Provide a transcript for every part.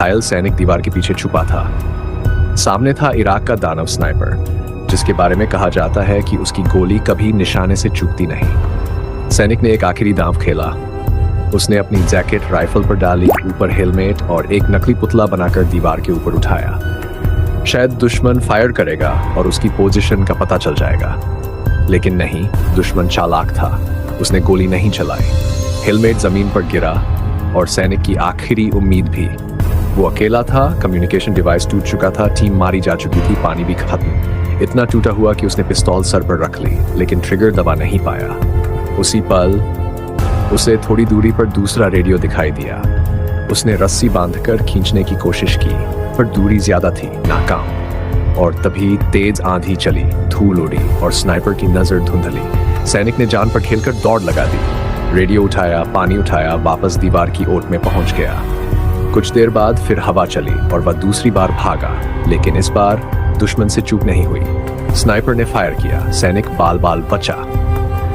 घायल सैनिक दीवार के पीछे छुपा था। सामने था इराक का दानव स्नाइपर, जिसके बारे में कहा जाता है कि उसकी गोली कभी निशाने से चूकती नहीं। सैनिक ने एक आखिरी दांव खेला। उसने अपनी जैकेट राइफल पर डाली, ऊपर हेलमेट और एक नकली पुतला बनाकर दीवार के ऊपर उठाया। शायद दुश्मन फायर करेगा और उसकी पोजीशन का पता चल जाएगा, लेकिन नहीं, दुश्मन चालाक था। उसने गोली नहीं चलाई। हेलमेट जमीन पर गिरा और सैनिक की आखिरी उम्मीद भी। वो अकेला था, कम्युनिकेशन डिवाइस टूट चुका था, टीम मारी जा चुकी थी, पानी भी खत्म। इतना टूटा हुआ कि उसने पिस्तौल सर पर रख ली, लेकिन ट्रिगर दबा नहीं पाया। उसी पल उसे थोड़ी दूरी पर दूसरा रेडियो दिखाई दिया। उसने रस्सी बांधकर खींचने की कोशिश की, पर दूरी ज्यादा थी, नाकाम। और तभी तेज आंधी चली, धूल उड़ी और स्नाइपर की नजर धुंधली। सैनिक ने जान पर खेलकर दौड़ लगा दी। रेडियो उठाया, पानी उठाया, वापस दीवार की ओट में पहुंच गया। कुछ देर बाद फिर हवा चली और वह दूसरी बार भागा, लेकिन इस बार दुश्मन से चूक नहीं हुई। स्नाइपर ने फायर किया, सैनिक बाल बाल बचा,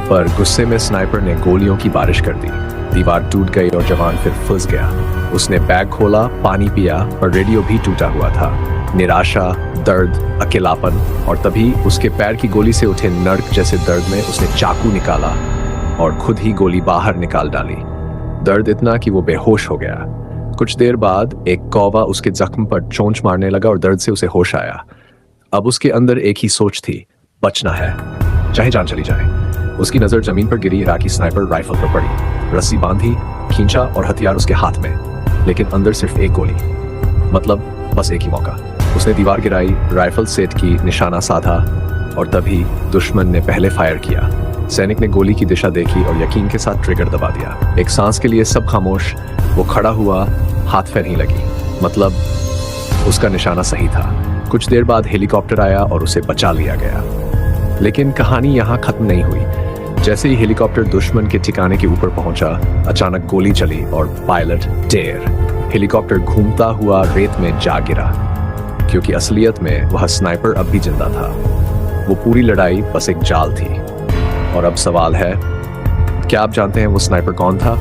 पर गुस्से में स्नाइपर ने गोलियों की बारिश कर दी। दीवार टूट गई और जवान फिर फंस गया। उसने बैग खोला, पानी पिया, पर रेडियो भी टूटा हुआ था। निराशा, दर्द, अकेलापन, और तभी उसके पैर की गोली से उठे नर्क जैसे दर्द में उसने चाकू निकाला और खुद ही गोली बाहर निकाल डाली। दर्द इतना कि वो बेहोश हो गया। कुछ देर बाद एक कौवा उसके जख्म पर चोंच मारने लगा और दर्द से उसे होश आया। अब उसके अंदर एक ही सोच थी, बचना है, चाहे जान चली जाए। उसकी नजर जमीन पर गिरी। इराकी स्नाइपर राइफल पर पड़ी, रस्सी बांधी, खींचा और हथियार उसके हाथ में, लेकिन अंदर सिर्फ एक गोली, मतलब बस एक ही मौका। उसने दीवार गिराई, राइफल सेट की, निशाना साधा, और तभी दुश्मन ने पहले फायर किया। सैनिक ने गोली की दिशा देखी और यकीन के साथ ट्रिगर दबा दिया। एक सांस के लिए सब खामोश। वो खड़ा हुआ, हाथ पैर नहीं लगी, मतलब उसका निशाना सही था। कुछ देर बाद हेलीकॉप्टर आया और उसे बचा लिया गया। लेकिन कहानी यहाँ खत्म नहीं हुई। जैसे ही हेलीकॉप्टर दुश्मन के ठिकाने के ऊपर पहुंचा, अचानक गोली चली और पायलट ढेर। हेलीकॉप्टर घूमता हुआ रेत में जा गिरा, क्योंकि असलियत में वह स्नाइपर अब भी जिंदा था। वो पूरी लड़ाई बस एक जाल थी। और अब सवाल है, क्या आप जानते हैं वो स्नाइपर कौन था?